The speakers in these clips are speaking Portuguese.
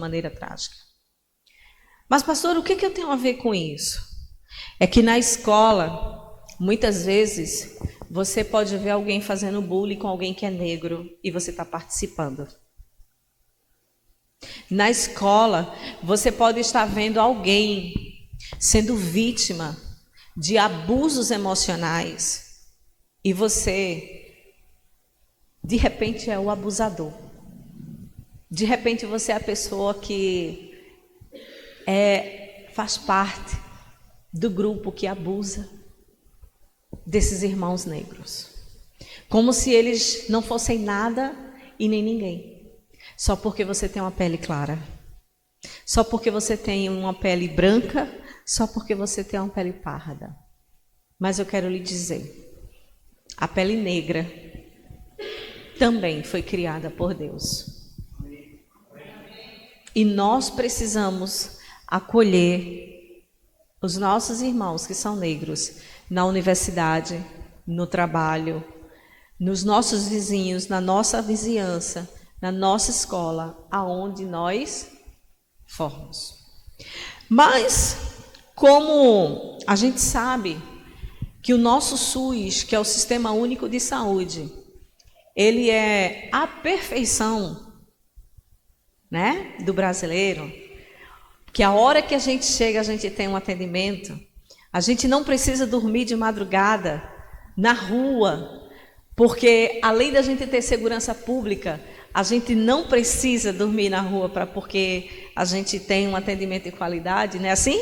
maneira trágica. Mas, pastor, o que eu tenho a ver com isso? É que na escola, muitas vezes, você pode ver alguém fazendo bullying com alguém que é negro e você está participando. Na escola, você pode estar vendo alguém sendo vítima de abusos emocionais e você, de repente, é o abusador. De repente, você é a pessoa que faz parte do grupo que abusa desses irmãos negros. Como se eles não fossem nada e nem ninguém. Só porque você tem uma pele clara. Só porque você tem uma pele branca. Só porque você tem uma pele parda. Mas eu quero lhe dizer, a pele negra também foi criada por Deus. E nós precisamos acolher os nossos irmãos que são negros na universidade, no trabalho, nos nossos vizinhos, na nossa vizinhança, na nossa escola, aonde nós formos. Mas, como a gente sabe que o nosso SUS, que é o Sistema Único de Saúde, ele é a perfeição, né, do brasileiro, que a hora que a gente chega, a gente tem um atendimento, a gente não precisa dormir de madrugada na rua, porque além da gente ter segurança pública, a gente não precisa dormir na rua porque a gente tem um atendimento de qualidade, não é assim?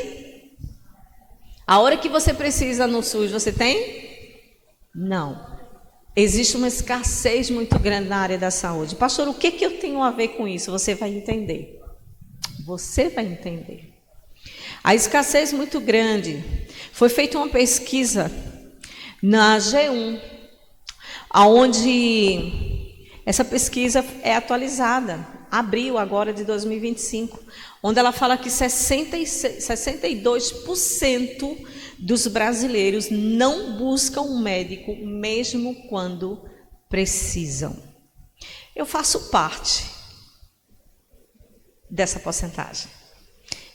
A hora que você precisa no SUS, você tem? Não. Existe uma escassez muito grande na área da saúde. Pastor, o que eu tenho a ver com isso? Você vai entender. Você vai entender. A escassez muito grande. Foi feita uma pesquisa na G1, onde essa pesquisa é atualizada, abril agora de 2025, onde ela fala que 62% dos brasileiros não buscam um médico mesmo quando precisam. Eu faço parte dessa porcentagem.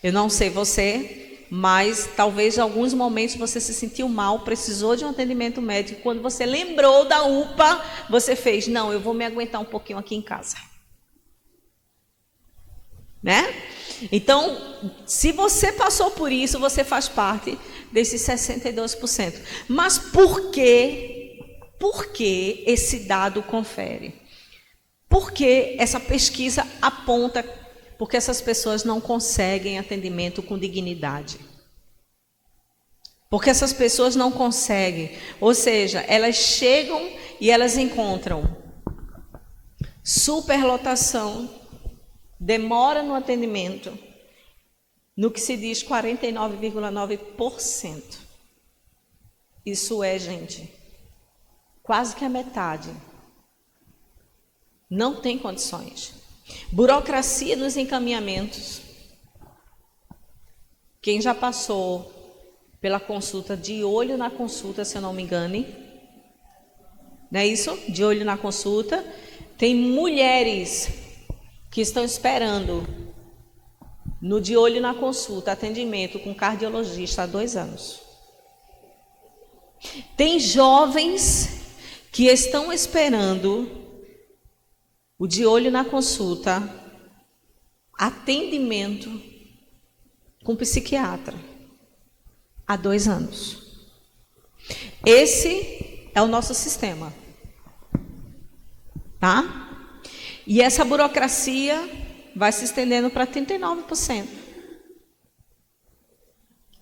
Eu não sei você, mas talvez em alguns momentos você se sentiu mal, precisou de um atendimento médico. Quando você lembrou da UPA, você fez, não, eu vou me aguentar um pouquinho aqui em casa. Né? Então, se você passou por isso, você faz parte desses 62%. Mas por que esse dado confere? Porque essa pesquisa aponta porque essas pessoas não conseguem atendimento com dignidade. Porque essas pessoas não conseguem, ou seja, elas chegam e elas encontram superlotação, demora no atendimento, no que se diz 49,9%. Isso é, gente, quase que a metade. Não tem condições. Burocracia nos encaminhamentos. Quem já passou pela consulta, de olho na consulta, se eu não me engane, não é isso? De olho na consulta. Tem mulheres que estão esperando no de olho na consulta, atendimento com cardiologista há 2 anos. Tem jovens que estão esperando o de olho na consulta, atendimento com psiquiatra há 2 anos. Esse é o nosso sistema, tá? E essa burocracia vai se estendendo para 39%.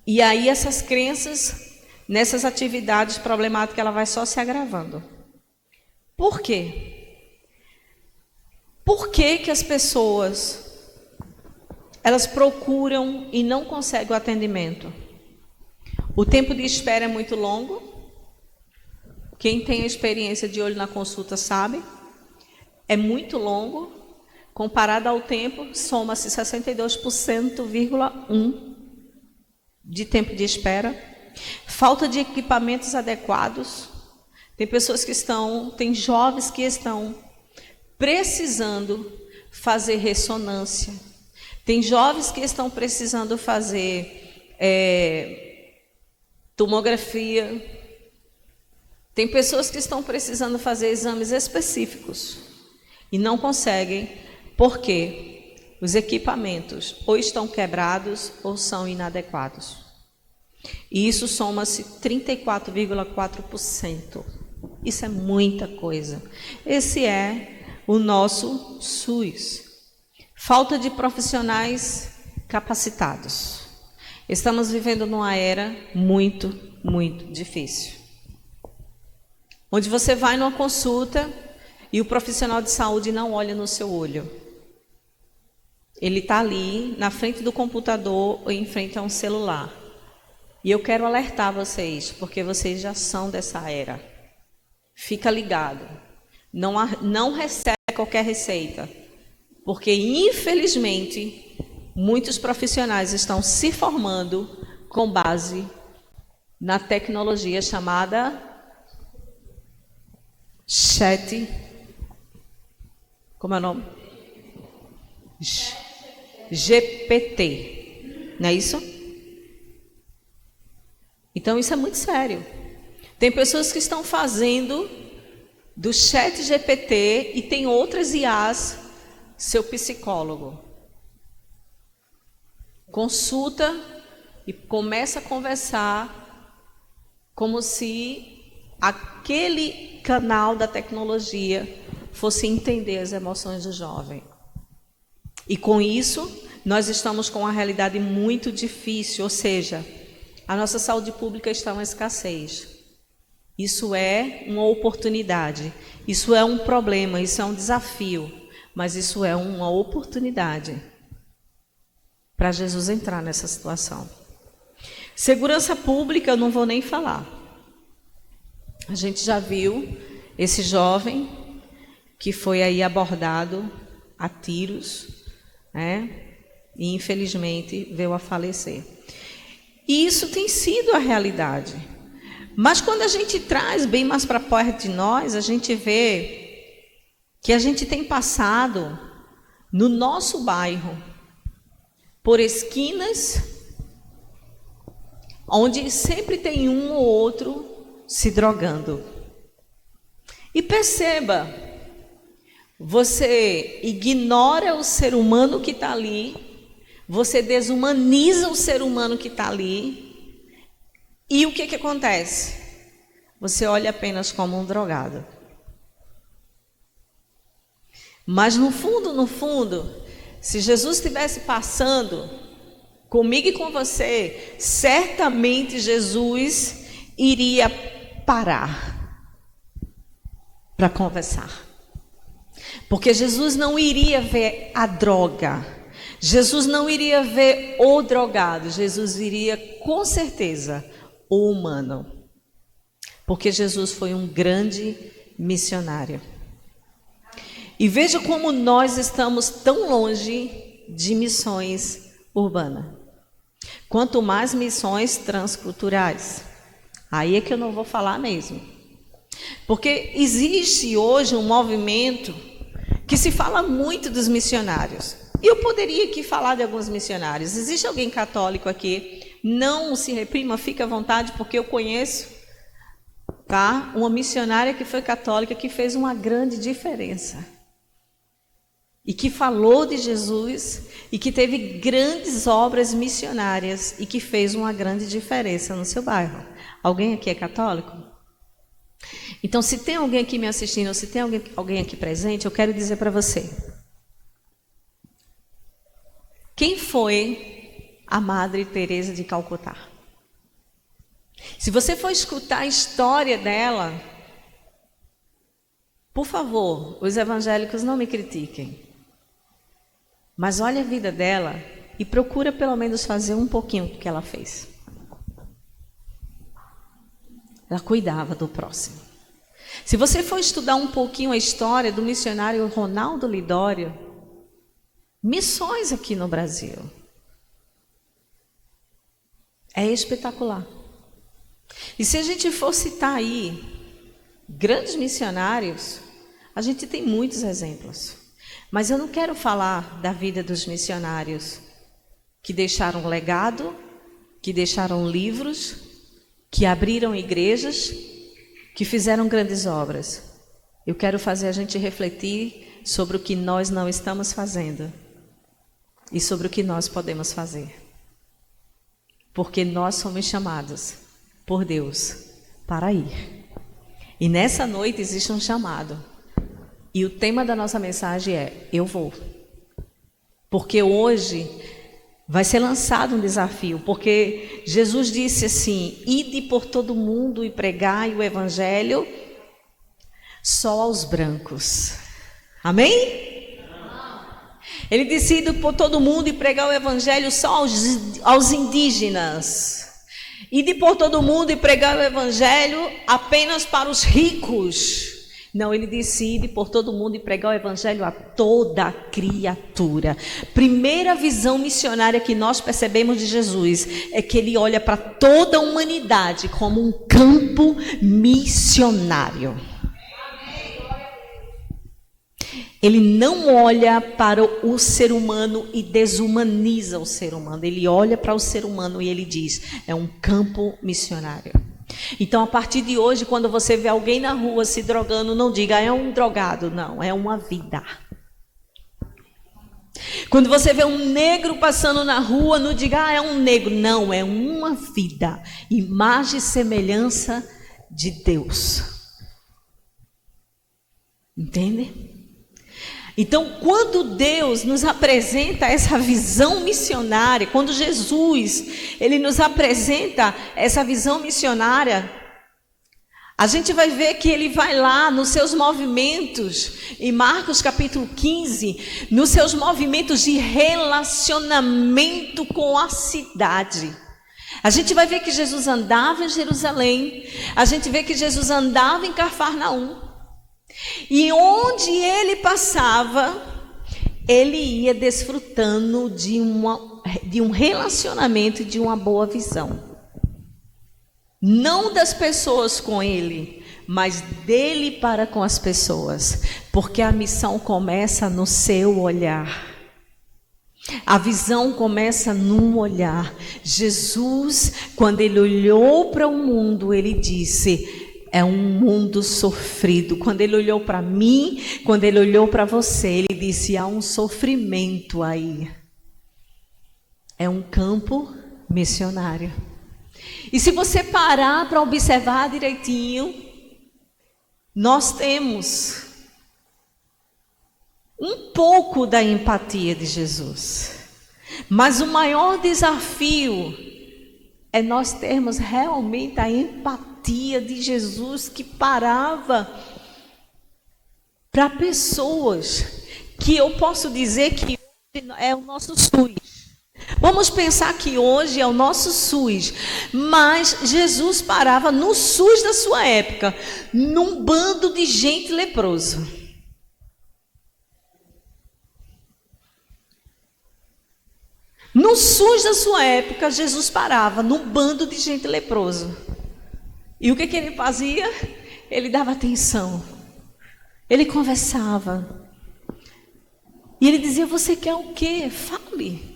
E aí essas crenças, nessas atividades problemáticas, ela vai só se agravando. Por quê? Por que as pessoas, elas procuram e não conseguem o atendimento? O tempo de espera é muito longo. Quem tem a experiência de olho na consulta sabe. É muito longo. Comparado ao tempo, soma-se 62,1% de tempo de espera. Falta de equipamentos adequados. Tem pessoas que tem jovens que estão precisando fazer ressonância, Tem jovens que estão precisando fazer tomografia. Tem pessoas que estão precisando fazer exames específicos e não conseguem, porque os equipamentos ou estão quebrados ou são inadequados. E isso soma-se 34,4%. Isso é muita coisa. Esse é o nosso SUS. Falta de profissionais capacitados. Estamos vivendo numa era muito, muito difícil. Onde você vai numa consulta e o profissional de saúde não olha no seu olho. Ele está ali, na frente do computador ou em frente a um celular. E eu quero alertar vocês, porque vocês já são dessa era. Fica ligado. Não recebe qualquer receita. Porque, infelizmente, muitos profissionais estão se formando com base na tecnologia chamada Chat. Como é o nome? GPT. Não é isso? Então, isso é muito sério. Tem pessoas que estão fazendo do Chat GPT e tem outras IAs, seu psicólogo. Consulta e começa a conversar como se aquele canal da tecnologia fosse entender as emoções do jovem. E com isso, nós estamos com uma realidade muito difícil, ou seja, a nossa saúde pública está em escassez. Isso é uma oportunidade, isso é um problema, isso é um desafio, mas isso é uma oportunidade para Jesus entrar nessa situação. Segurança pública, eu não vou nem falar. A gente já viu esse jovem que foi aí abordado a tiros, né? E infelizmente veio a falecer. E isso tem sido a realidade. Mas quando a gente traz bem mais para perto de nós, a gente vê que a gente tem passado no nosso bairro por esquinas onde sempre tem um ou outro se drogando. E perceba, você ignora o ser humano que está ali, você desumaniza o ser humano que está ali, e o que acontece? Você olha apenas como um drogado. Mas no fundo, se Jesus estivesse passando comigo e com você, certamente Jesus iria parar para conversar. Porque Jesus não iria ver a droga, Jesus não iria ver o drogado, Jesus iria com certeza o humano. Porque Jesus foi um grande missionário. E veja como nós estamos tão longe de missões urbanas. Quanto mais missões transculturais. Aí é que eu não vou falar mesmo. Porque existe hoje um movimento que se fala muito dos missionários. E eu poderia aqui falar de alguns missionários. Existe alguém católico aqui? Não se reprima, fique à vontade, porque eu conheço, tá? Uma missionária que foi católica, que fez uma grande diferença. E que falou de Jesus, e que teve grandes obras missionárias, e que fez uma grande diferença no seu bairro. Alguém aqui é católico? Então, se tem alguém aqui me assistindo, ou se tem alguém aqui presente, eu quero dizer para você. Quem foi a Madre Teresa de Calcutá? Se você for escutar a história dela, por favor, os evangélicos não me critiquem. Mas olha a vida dela e procura pelo menos fazer um pouquinho do que ela fez. Ela cuidava do próximo. Se você for estudar um pouquinho a história do missionário Ronaldo Lidório, missões aqui no Brasil, é espetacular. E se a gente for citar aí grandes missionários, a gente tem muitos exemplos. Mas eu não quero falar da vida dos missionários que deixaram legado, que deixaram livros, que abriram igrejas, que fizeram grandes obras. Eu quero fazer a gente refletir sobre o que nós não estamos fazendo e sobre o que nós podemos fazer. Porque nós somos chamados por Deus para ir. E nessa noite existe um chamado. E o tema da nossa mensagem é: eu vou. Porque hoje vai ser lançado um desafio. Porque Jesus disse assim: ide por todo mundo e pregai o evangelho só aos brancos. Amém? Ele disse: ide por todo mundo e pregar o evangelho só aos indígenas. Ide por todo mundo e pregar o evangelho apenas para os ricos. Não, ele disse: ide por todo mundo e pregar o evangelho a toda criatura. Primeira visão missionária que nós percebemos de Jesus é que ele olha para toda a humanidade como um campo missionário. Ele não olha para o ser humano e desumaniza o ser humano. Ele olha para o ser humano e ele diz: é um campo missionário. Então, a partir de hoje, quando você vê alguém na rua se drogando, não diga: é um drogado. Não, é uma vida. Quando você vê um negro passando na rua, não diga: é um negro. Não, é uma vida. Imagem e semelhança de Deus. Entende? Então, quando Deus nos apresenta essa visão missionária, quando Jesus, ele nos apresenta essa visão missionária, a gente vai ver que ele vai lá nos seus movimentos, em Marcos capítulo 15, nos seus movimentos de relacionamento com a cidade. A gente vai ver que Jesus andava em Jerusalém, a gente vê que Jesus andava em Cafarnaum. E onde ele passava, ele ia desfrutando de um relacionamento e de uma boa visão. Não das pessoas com ele, mas dele para com as pessoas. Porque a missão começa no seu olhar. A visão começa num olhar. Jesus, quando ele olhou para o mundo, ele disse: é um mundo sofrido. Quando ele olhou para mim, quando ele olhou para você, ele disse: há um sofrimento aí. É um campo missionário. E se você parar para observar direitinho, nós temos um pouco da empatia de Jesus. Mas o maior desafio é nós termos realmente a empatia de Jesus, que parava para pessoas que eu posso dizer que é o nosso SUS. Vamos pensar que hoje é o nosso SUS, mas Jesus parava no SUS da sua época, num bando de gente leproso. No SUS da sua época, Jesus parava num bando de gente leproso. E o que ele fazia? Ele dava atenção. Ele conversava. E ele dizia: você quer o quê? Fale.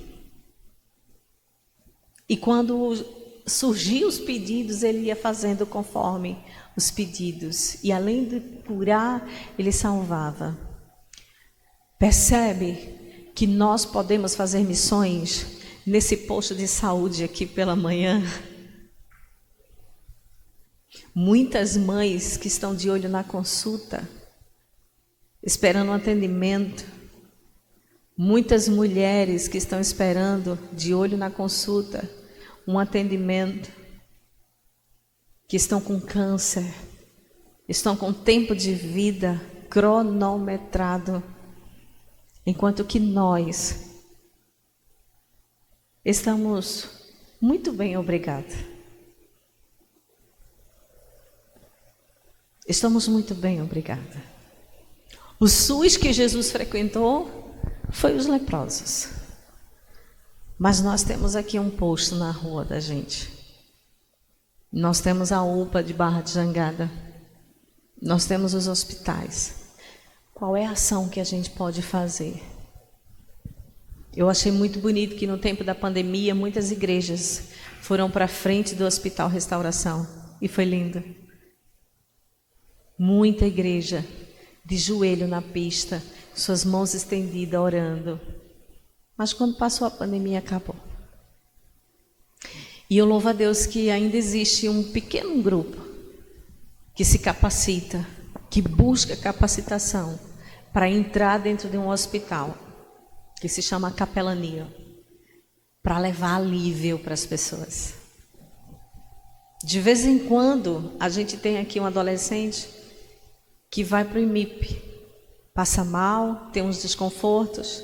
E quando surgiam os pedidos, ele ia fazendo conforme os pedidos. E além de curar, ele salvava. Percebe que nós podemos fazer missões nesse posto de saúde aqui pela manhã? Muitas mães que estão de olho na consulta, esperando um atendimento. Muitas mulheres que estão esperando de olho na consulta um atendimento. Que estão com câncer, estão com tempo de vida cronometrado. Enquanto que nós estamos muito bem, obrigada. Estamos muito bem, obrigada. O SUS que Jesus frequentou foi os leprosos. Mas nós temos aqui um posto na rua da gente. Nós temos a UPA de Barra de Jangada. Nós temos os hospitais. Qual é a ação que a gente pode fazer? Eu achei muito bonito que no tempo da pandemia, muitas igrejas foram para frente do Hospital Restauração. E foi lindo. Muita igreja de joelho na pista, suas mãos estendidas, orando. Mas quando passou a pandemia, acabou. E eu louvo a Deus que ainda existe um pequeno grupo que se capacita, que busca capacitação para entrar dentro de um hospital, que se chama capelania, para levar alívio para as pessoas. De vez em quando, a gente tem aqui um adolescente que vai para o IMIP, passa mal, tem uns desconfortos,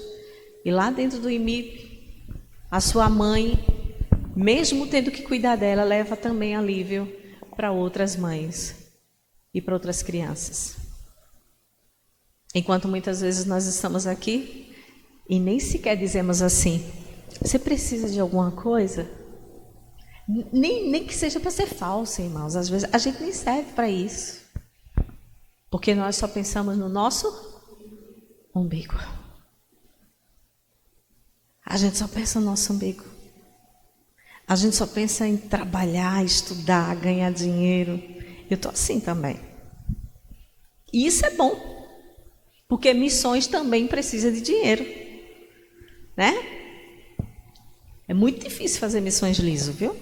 e lá dentro do IMIP, a sua mãe, mesmo tendo que cuidar dela, leva também alívio para outras mães e para outras crianças. Enquanto muitas vezes nós estamos aqui e nem sequer dizemos assim: você precisa de alguma coisa? Nem que seja para ser falso, irmãos. Às vezes a gente nem serve para isso, porque nós só pensamos no nosso umbigo. A gente só pensa no nosso umbigo. A gente só pensa em trabalhar, estudar, ganhar dinheiro. Eu estou assim também. E isso é bom, porque missões também precisam de dinheiro, né? É muito difícil fazer missões liso, viu?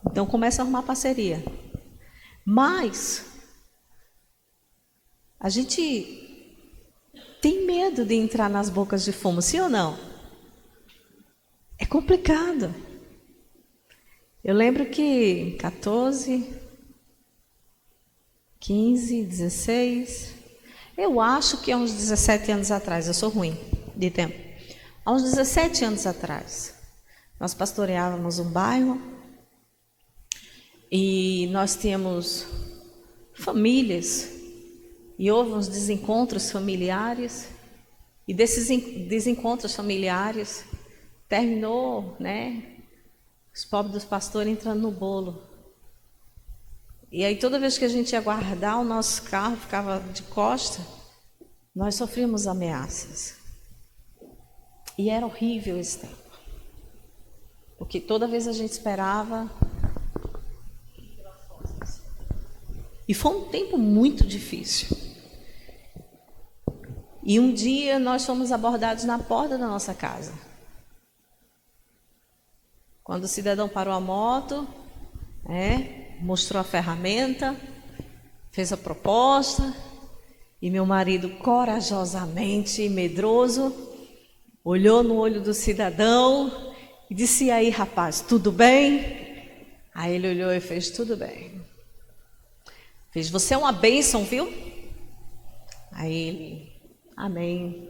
Então começa a arrumar parceria. Mas a gente tem medo de entrar nas bocas de fumo, sim ou não? É complicado. Eu lembro que 14, 15, 16, eu acho que há uns 17 anos atrás, eu sou ruim de tempo. Há uns 17 anos atrás, nós pastoreávamos um bairro e nós tínhamos famílias e houve uns desencontros familiares, e desses desencontros familiares terminou, né, os pobres dos pastores entrando no bolo. E aí toda vez que a gente ia guardar o nosso carro, ficava de costa, nós sofríamos ameaças. E era horrível esse tempo, porque toda vez a gente esperava. E foi um tempo muito difícil. E um dia nós fomos abordados na porta da nossa casa. Quando o cidadão parou a moto, mostrou a ferramenta, fez a proposta, e meu marido, corajosamente e medroso, olhou no olho do cidadão e disse: e aí, rapaz, tudo bem? Aí ele olhou e fez: tudo bem. Fez: você é uma bênção, viu? Aí ele: amém.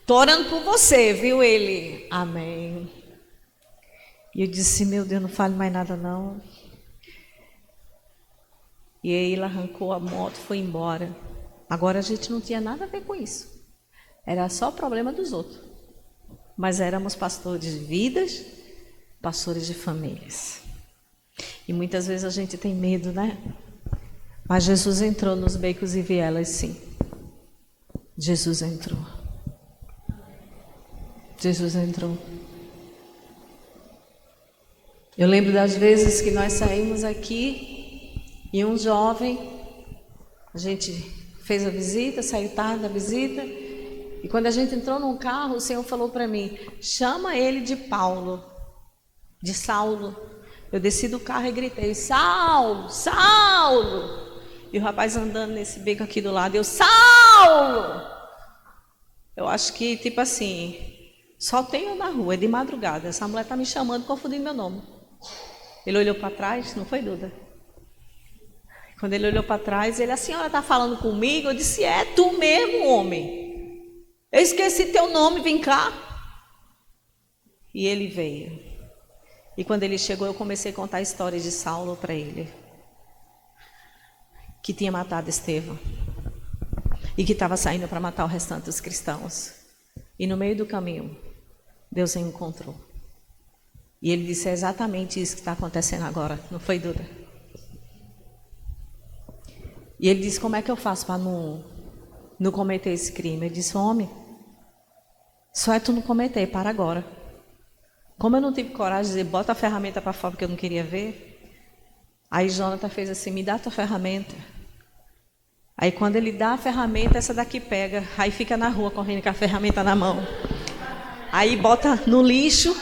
Tô orando por você, viu? Ele: amém. E eu disse: meu Deus, não fale mais nada não. E aí ele arrancou a moto e foi embora. Agora a gente não tinha nada a ver com isso. Era só problema dos outros. Mas éramos pastores de vidas, pastores de famílias. E muitas vezes a gente tem medo, né? Mas Jesus entrou nos becos e vielas, sim. Jesus entrou. Jesus entrou. Eu lembro das vezes que nós saímos aqui e um jovem, a gente fez a visita, saiu tarde da visita, e quando a gente entrou num carro, o Senhor falou para mim: chama ele de Paulo, de Saulo. Eu desci do carro e gritei: Saulo, Saulo! E o rapaz andando nesse beco aqui do lado, eu: Saulo! Eu acho que, tipo assim, só tenho na rua, é de madrugada, essa mulher está me chamando, confundindo meu nome. Ele olhou para trás, não foi, Duda? Quando ele olhou para trás, ele: a senhora está falando comigo? Eu disse: é tu mesmo, homem. Eu esqueci teu nome, vem cá. E ele veio. E quando ele chegou, eu comecei a contar a história de Saulo para ele, que tinha matado Estevão e que estava saindo para matar o restante dos cristãos. E no meio do caminho, Deus o encontrou. E ele disse: é exatamente isso que está acontecendo agora, não foi, Duda? E ele disse: como é que eu faço para não não cometer esse crime. Ele disse, homem, só é tu não cometer, para agora. Como eu não tive coragem de dizer, bota a ferramenta para fora, porque eu não queria ver. Aí Jonathan fez assim, me dá a tua ferramenta. Aí quando ele dá a ferramenta, essa daqui pega. Aí fica na rua correndo com a ferramenta na mão. Aí bota no lixo.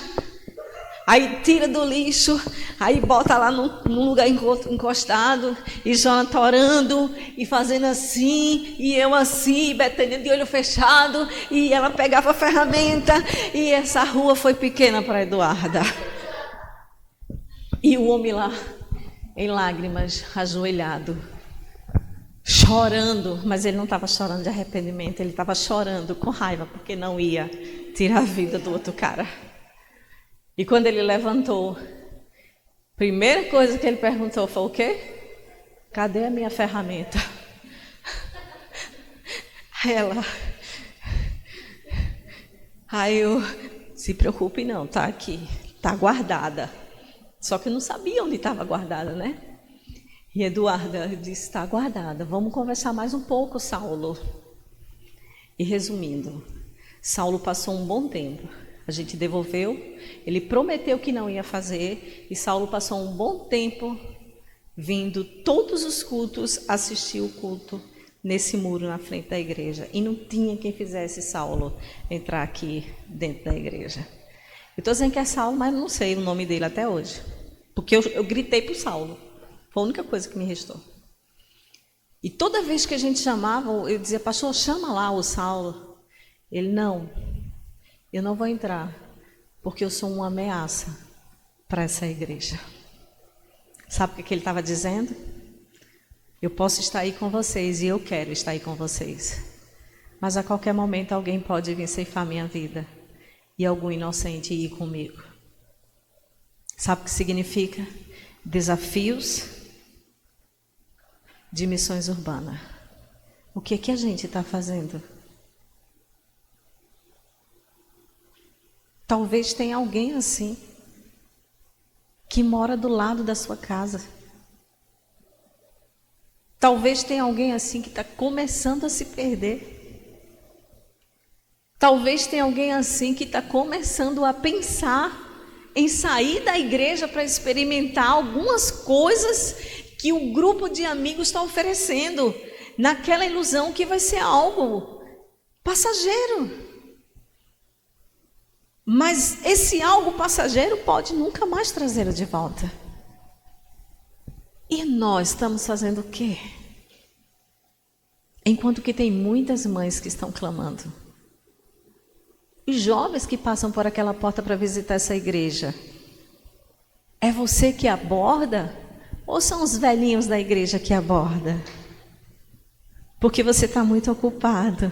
Aí tira do lixo, aí bota lá num lugar encostado, e Jonathan orando, e fazendo assim, e eu assim, e Betânia de olho fechado, e ela pegava a ferramenta, e essa rua foi pequena para Eduarda. E o homem lá, em lágrimas, ajoelhado, chorando, mas ele não estava chorando de arrependimento, ele estava chorando com raiva, porque não ia tirar a vida do outro cara. E quando ele levantou, primeira coisa que ele perguntou foi o quê? Cadê a minha ferramenta? Aí eu, se preocupe não, tá aqui, tá guardada. Só que eu não sabia onde estava guardada, né? E Eduarda disse, está guardada, vamos conversar mais um pouco, Saulo. E resumindo, Saulo passou um bom tempo. A gente devolveu, ele prometeu que não ia fazer, e Saulo passou um bom tempo vindo todos os cultos, assistir o culto nesse muro na frente da igreja. E não tinha quem fizesse Saulo entrar aqui dentro da igreja. Eu estou dizendo que é Saulo, mas não sei o nome dele até hoje. Porque eu gritei para o Saulo. Foi a única coisa que me restou. E toda vez que a gente chamava, eu dizia, pastor, chama lá o Saulo. Ele, não. Eu não vou entrar, porque eu sou uma ameaça para essa igreja. Sabe o que ele estava dizendo? Eu posso estar aí com vocês e eu quero estar aí com vocês. Mas a qualquer momento alguém pode vir ceifar minha vida e algum inocente ir comigo. Sabe o que significa? Desafios de missões urbanas. O que é que a gente está fazendo? Talvez tenha alguém assim, que mora do lado da sua casa. Talvez tenha alguém assim que está começando a se perder. Talvez tenha alguém assim que está começando a pensar em sair da igreja para experimentar algumas coisas que o grupo de amigos está oferecendo, naquela ilusão que vai ser algo passageiro. Mas esse algo passageiro pode nunca mais trazê-lo de volta. E nós estamos fazendo o quê? Enquanto que tem muitas mães que estão clamando. Os jovens que passam por aquela porta para visitar essa igreja. É você que aborda? Ou são os velhinhos da igreja que abordam? Porque você está muito ocupado.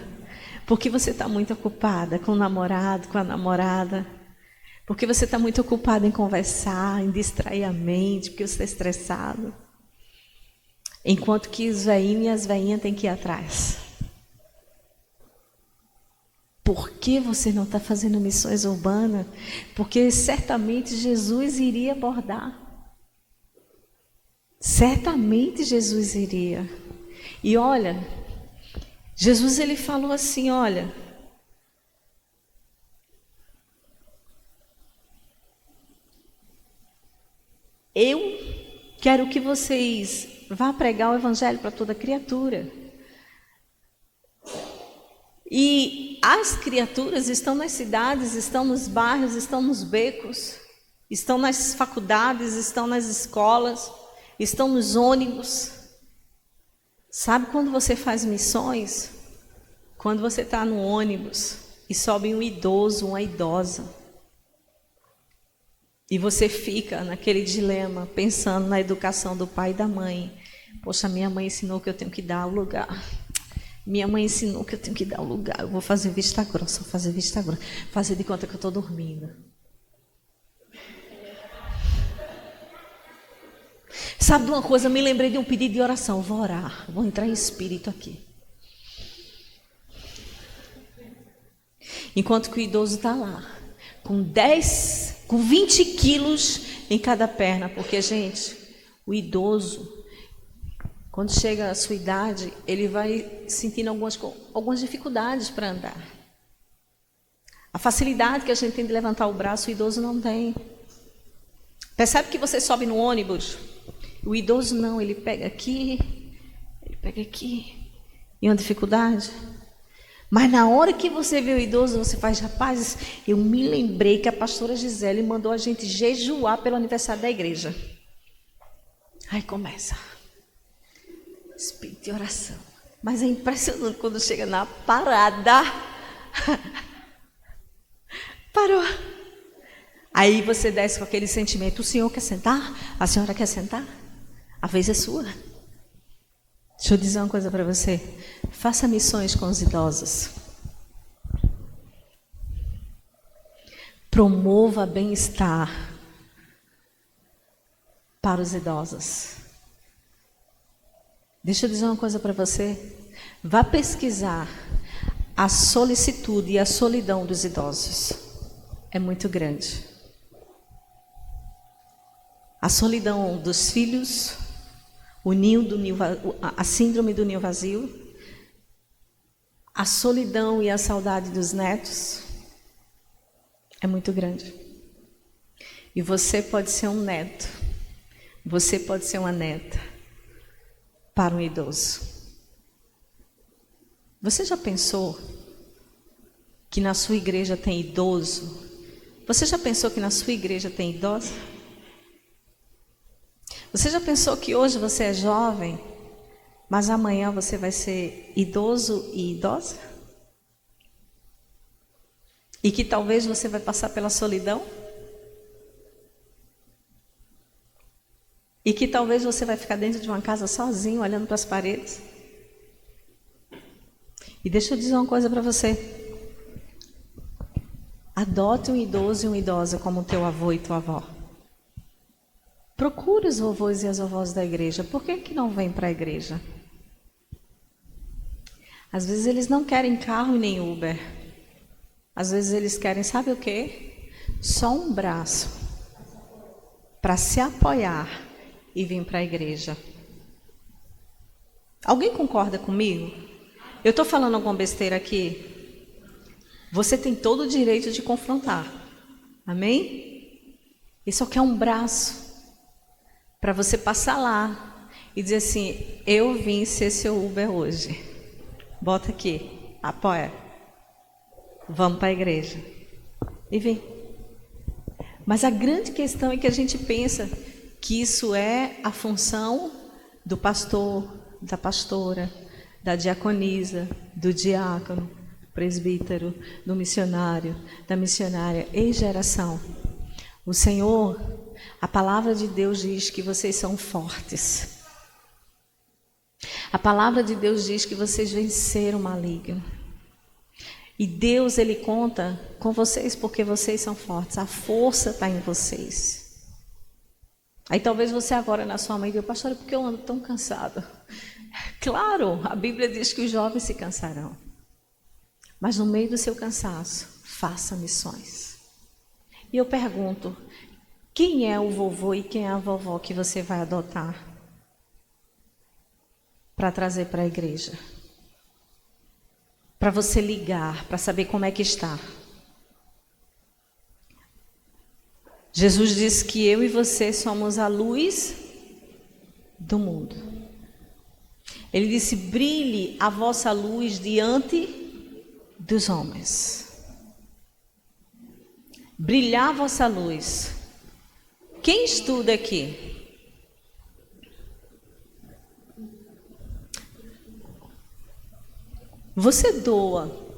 Porque você está muito ocupada com o namorado, com a namorada. Porque você está muito ocupada em conversar, em distrair a mente, porque você está estressado. Enquanto que os velhinhos e as velhinhas têm que ir atrás. Por que você não está fazendo missões urbanas? Porque certamente Jesus iria abordar. Certamente Jesus iria. E olha, Jesus ele falou assim, olha, eu quero que vocês vá pregar o evangelho para toda criatura. E as criaturas estão nas cidades, estão nos bairros, estão nos becos, estão nas faculdades, estão nas escolas, estão nos ônibus. Sabe quando você faz missões? Quando você está no ônibus e sobe um idoso, uma idosa. E você fica naquele dilema, pensando na educação do pai e da mãe. Poxa, minha mãe ensinou que eu tenho que dar o lugar. Minha mãe ensinou que eu tenho que dar o lugar. Eu vou fazer vista grossa, fazer de conta que eu estou dormindo. Sabe de uma coisa? Me lembrei de um pedido de oração. Vou orar, vou entrar em espírito aqui. Enquanto que o idoso está lá, com 20 quilos em cada perna. Porque, gente, o idoso, Quando chega a sua idade, ele vai sentindo algumas dificuldades para andar. A facilidade que a gente tem de levantar o braço, o idoso não tem. Percebe que você sobe no ônibus? O idoso não, ele pega aqui, e uma dificuldade. Mas na hora que você vê o idoso, você faz, rapaz, eu me lembrei que a pastora Gisele mandou a gente jejuar pelo aniversário da igreja. Aí começa. Espírito de oração. Mas é impressionante quando chega na parada. Parou. Aí você desce com aquele sentimento. O senhor quer sentar? A senhora quer sentar? A vez é sua. Deixa eu dizer uma coisa para você. Faça missões com os idosos. Promova bem-estar para os idosos. Deixa eu dizer uma coisa para você. Vá pesquisar a solicitude e a solidão dos idosos. É muito grande. A solidão dos filhos, a síndrome do ninho vazio, a solidão e a saudade dos netos é muito grande. E você pode ser um neto, você pode ser uma neta para um idoso. Você já pensou que na sua igreja tem idoso? Você já pensou que na sua igreja tem idosa? Você já pensou que hoje você é jovem, mas amanhã você vai ser idoso e idosa? E que talvez você vai passar pela solidão? E que talvez você vai ficar dentro de uma casa sozinho, olhando para as paredes? E deixa eu dizer uma coisa para você. Adote um idoso e uma idosa como teu avô e tua avó. Procure os vovôs e as vovós da igreja. Por que não vêm para a igreja? Às vezes eles não querem carro e nem Uber. Às vezes eles querem, sabe o quê? Só um braço para se apoiar e vir para a igreja. Alguém concorda comigo? Eu estou falando alguma besteira aqui? Você tem todo o direito de confrontar. Amém? E só quer um braço para você passar lá e dizer assim, eu vim ser seu Uber hoje. Bota aqui, apoia. Vamos para a igreja. E vem. Mas a grande questão é que a gente pensa que isso é a função do pastor, da pastora, da diaconisa, do diácono, do presbítero, do missionário, da missionária em geração. O Senhor, a palavra de Deus diz que vocês são fortes. A palavra de Deus diz que vocês venceram o maligno. E Deus, Ele conta com vocês porque vocês são fortes. A força está em vocês. Aí talvez você agora na sua mãe diga, pastora, por que eu ando tão cansada? Claro, a Bíblia diz que os jovens se cansarão. Mas no meio do seu cansaço, faça missões. E eu pergunto, quem é o vovô e quem é a vovó que você vai adotar para trazer para a igreja? Para você ligar, para saber como é que está. Jesus disse que eu e você somos a luz do mundo. Ele disse, brilhe a vossa luz diante dos homens. Brilhar a vossa luz. Quem estuda aqui? Você doa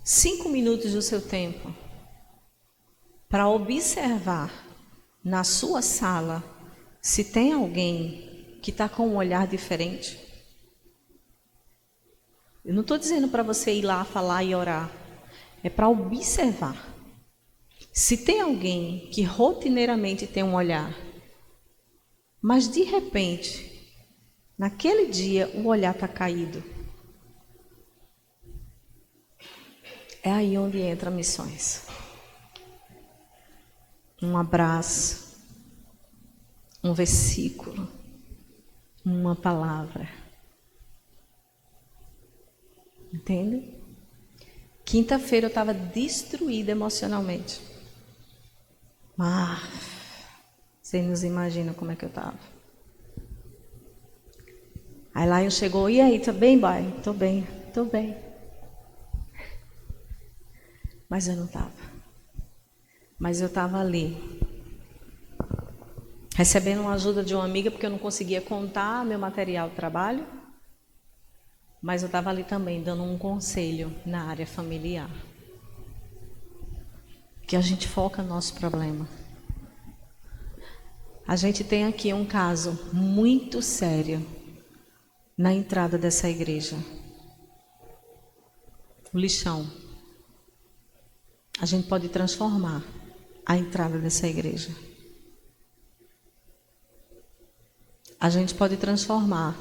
5 minutos do seu tempo para observar na sua sala se tem alguém que está com um olhar diferente? Eu não estou dizendo para você ir lá falar e orar. É para observar. Se tem alguém que rotineiramente tem um olhar, mas de repente, naquele dia, o olhar está caído. É aí onde entra missões. Um abraço, um versículo, uma palavra. Entende? Quinta-feira eu estava destruída emocionalmente. Vocês não imaginam como é que eu estava. Aí Lion chegou, e aí, tá bem, boy? Tô bem. Mas eu não estava. Mas eu estava ali, recebendo uma ajuda de uma amiga, porque eu não conseguia contar meu material de trabalho. Mas eu estava ali também, dando um conselho na área familiar. Que a gente foca no nosso problema. A gente tem aqui um caso muito sério na entrada dessa igreja. O lixão. A gente pode transformar a entrada dessa igreja. A gente pode transformar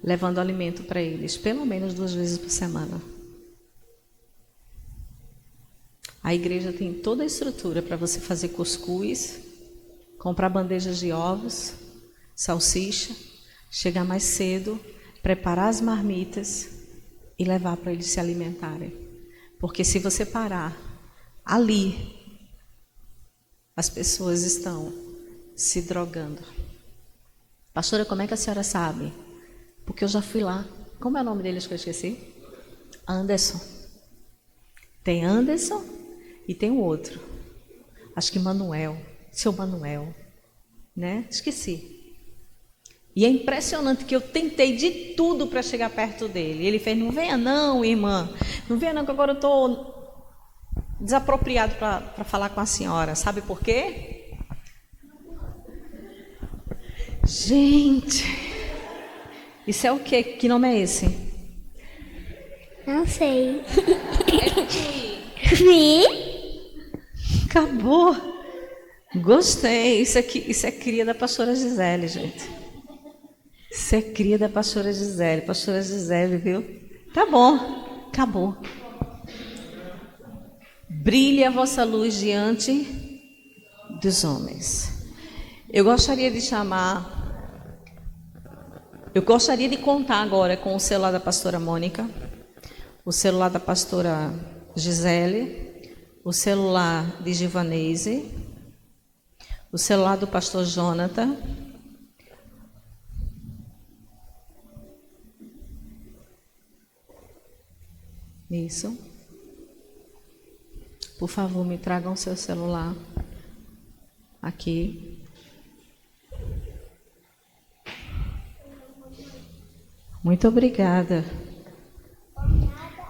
levando alimento para eles, pelo menos 2 vezes por semana. A igreja tem toda a estrutura para você fazer cuscuz, comprar bandejas de ovos, salsicha, chegar mais cedo, preparar as marmitas e levar para eles se alimentarem. Porque se você parar ali, as pessoas estão se drogando. Pastora, como é que a senhora sabe? Porque eu já fui lá. Como é o nome deles que eu esqueci? Anderson. Tem Anderson e tem o outro. Acho que Manuel. Seu Manuel. Né? Esqueci. E é impressionante que eu tentei de tudo para chegar perto dele. Ele fez, não venha não, irmã. Não venha não, que agora eu estou desapropriado para falar com a senhora. Sabe por quê? Gente... Isso é o quê? Que nome é esse? Não sei. É Vi? Acabou. Gostei. Isso é cria da pastora Gisele, gente. Isso é cria da pastora Gisele. Pastora Gisele, viu? Tá bom. Acabou. Brilhe a vossa luz diante dos homens. Eu gostaria de contar agora com o celular da pastora Mônica, o celular da pastora Gisele, o celular de Givanese, o celular do pastor Jonathan, isso. Por favor, me tragam seu celular aqui. Muito obrigada.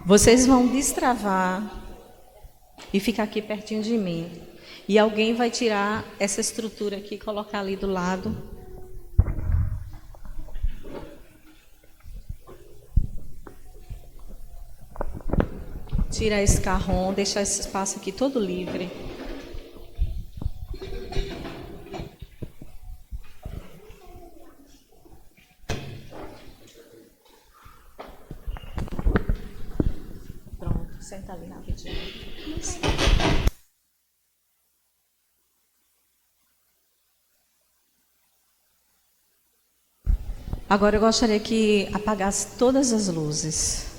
Vocês vão destravar e ficar aqui pertinho de mim. E alguém vai tirar essa estrutura aqui e colocar ali do lado. Tirar esse carrom, deixar esse espaço aqui todo livre. Senta ali rapidinho. Agora eu gostaria que apagasse todas as luzes.